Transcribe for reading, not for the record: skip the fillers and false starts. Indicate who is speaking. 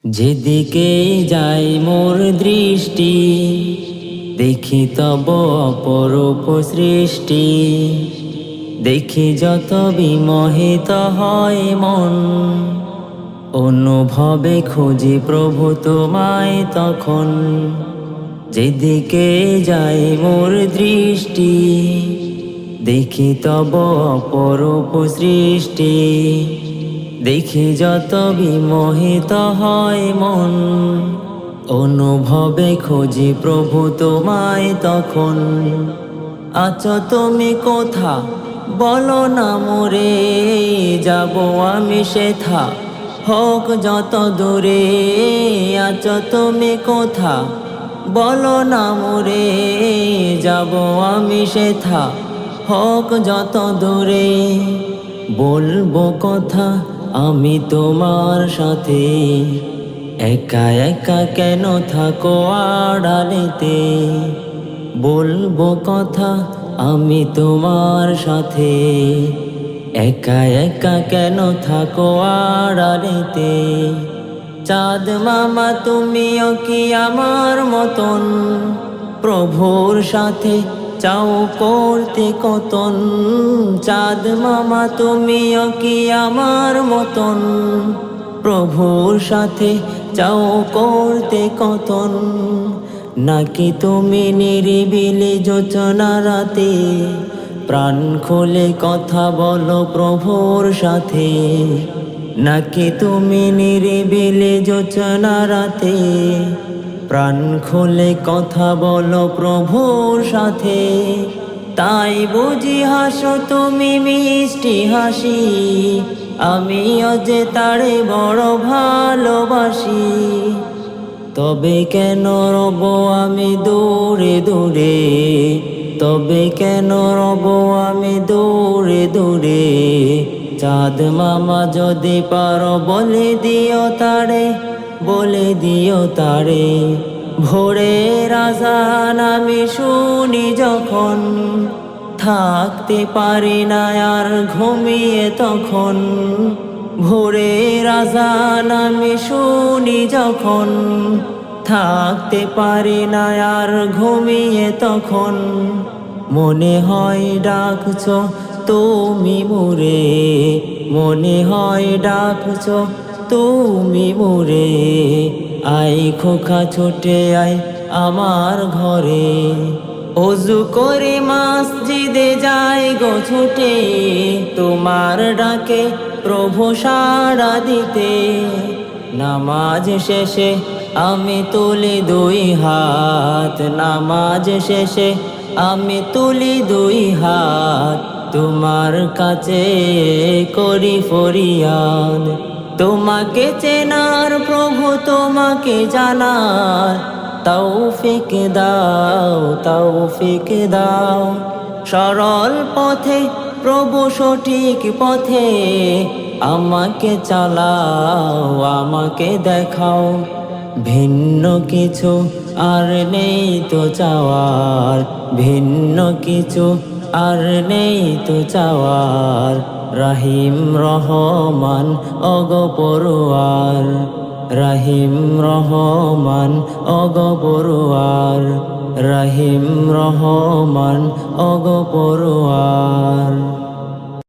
Speaker 1: যেদিকে যাই মোর দৃষ্টি, দেখি তব অপরূপ সৃষ্টি। দেখি যত বিমোহিত হয় মন, অনুভবে খুঁজি প্রভু তোমায় তখন। যেদিকে যাই মোর দৃষ্টি, দেখি তব অপরূপ সৃষ্টি। দেখি যত বিমোহিত হয় মন, অনুভবে খুঁজি প্রভু তোমায় তখন। আছো তুমি কোথা বলো না মোরে, যাব আমি সেথা হোক যত দূরে। আছো তুমি কোথা বলো না মোরে, যাব আমি সেথা হোক যত দূরে। বলবো কথা আমি তোমার সাথে, একা একা কেন থাকো আড়ালেতে। বলবো কথা আমি তোমার সাথে, একা একা কেন থাকো আড়ালেতে। চাঁদ মামা তুমিও কি আমার মতন, প্রভুর সাথে চাও করতে কতন। চাঁদ মামা তুমিও কি আমার মতন, প্রভুর সাথে চাও করতে কতন। নাকি তুমি নিরিবিলি যোচনা রাতে, প্রাণ খুলে কথা বলো প্রভুর সাথে। নাকি তুমি নিরিবিলি যোচনা রাতে, প্রাণ খুলে কথা বলো প্রভুর সাথে। তাই বুঝি হাসো তুমি মিষ্টি হাসি, আমিও যে তারে বড় ভালোবাসি। তবে কেন রব আমি দূরে দূরে, তবে কেন রব আমি দূরে দূরে। চাঁদ মামা যদি পারো বলে দিও তারে, বলে দিও তারে। ভোরের আজান আমি শুনি যখন, থাকতে পারি না আর ঘুমিয়ে তখন। ভোরের আজান আমি শুনি যখন, থাকতে পারি না আর ঘুমিয়ে তখন। মনে হয় ডাকছো তুমি মোরে, মনে হয় ডাকছো তুমি মোরে। আই খোকা ছুটে আয় আমার ঘরে, ওযু করে মসজিদে যাই গো ছুটে। তোমার ডাকে প্রভু সাড়া দিতে, নামাজ শেষে আমি তুলি দুই হাত। নামাজ শেষে আমি তুলি দুই হাত, তোমার কাছে করি ফরিয়াদ। তোমাকে চেনার প্রভু তোমাকে জানার তৌফিক দাও, তৌফিক দাও। সরল পথে প্রভু সঠিক পথে আমাকে চালাও, আমাকে দেখাও। ভিন্ন কিছু আর নেই তো চাওয়ার, ভিন্ন কিছু আর নেই তো চাওয়ার। রহিম রহমান ওগো পরওয়ার, রহিম রহমান ওগো পরওয়ার, রহিম রহমান ওগো পরওয়ার।